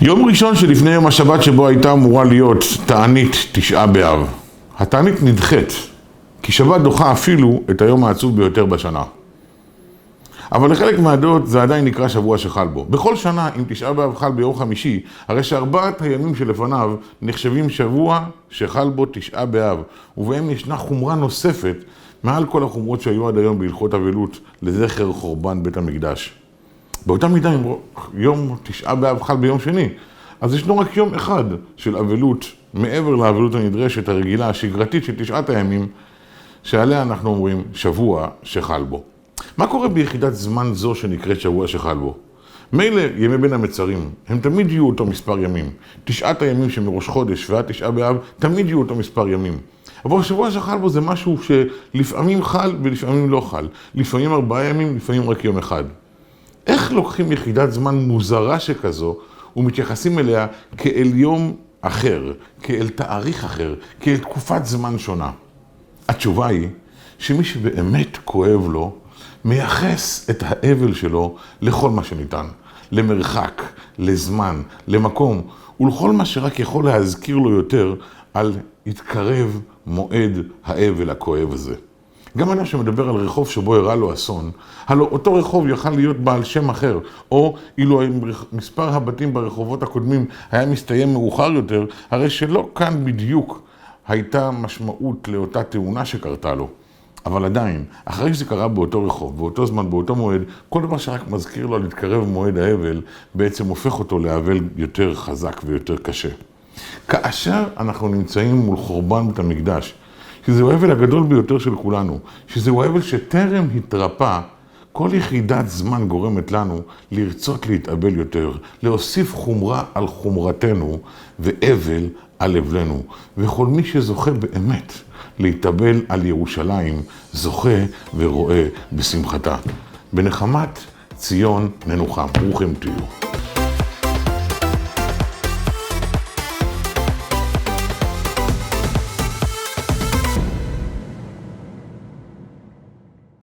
יום ראשון שלפני יום השבת שבו הייתה אמורה להיות תענית תשעה באב. התענית נדחית, כי שבת דוחה אפילו את היום העצוב ביותר בשנה. אבל לחלק מהדעות זה עדיין נקרא שבוע שחל בו. בכל שנה, אם תשעה באב חל ביום חמישי, הרי שארבעת הימים שלפניו נחשבים שבוע שחל בו תשעה באב, ובהם ישנה חומרה נוספת מעל כל החומרות שהיו עד היום בהלכות אבלות לזכר חורבן בית המקדש. באותה מידה, אם יום תשעה באב חל ביום שני, אז ישנו רק יום אחד של אבלות, מעבר לאבלות הנדרשת הרגילה, השגרתית של תשעת הימים, שעליה אנחנו אומרים שבוע שחל בו. מה קורה ביחידת זמן זו שנקראת שבוע שחל בו? מילא ימי בין המצרים, הם תמיד יהיו אותו מספר ימים. תשעת הימים שמראש חודש ועד תשעה באב, תמיד יהיו אותו מספר ימים. אבל שבוע שחל בו זה משהו שלפעמים חל ולפעמים לא חל. לפעמים 4 ימים, לפעמים רק יום אחד. איך לוקחים יחידת זמן מוזרה שכזו ומתייחסים אליה כאל יום אחר, כאל תאריך אחר, כאל תקופת זמן שונה? התשובה היא שמי שבאמת כואב לו, מייחס את האבל שלו לכל מה שניתן, למרחק, לזמן, למקום, ולכל מה שרק יכול להזכיר לו יותר על התקרב מועד האבל הכואב הזה. גם אדם שמדבר על רחוב שבו הראה לו אסון, הלא אותו רחוב יכל להיות בעל שם אחר, או אילו מספר הבתים ברחובות הקודמים היה מסתיים מאוחר יותר, הרי שלא כאן בדיוק הייתה משמעות לאותה תאונה שקרתה לו. אבל עדיין, אחרי שזה קרה באותו רחוב, באותו זמן, באותו מועד, כל דבר שרק מזכיר לו להתקרב מועד האבל, בעצם הופך אותו לאבל יותר חזק ויותר קשה. כאשר אנחנו נמצאים מול חורבן בית המקדש, שזהו האבל הגדול ביותר של כולנו, שזהו האבל שטרם התרפא, כל יחידת זמן גורמת לנו לרצות להתאבל יותר, להוסיף חומרה על חומרתנו ואבל על אבלנו. וכל מי שזוכה באמת להתאבל על ירושלים, זוכה ורואה בשמחתה. בנחמת ציון ננוחם. ברוכים תהיו.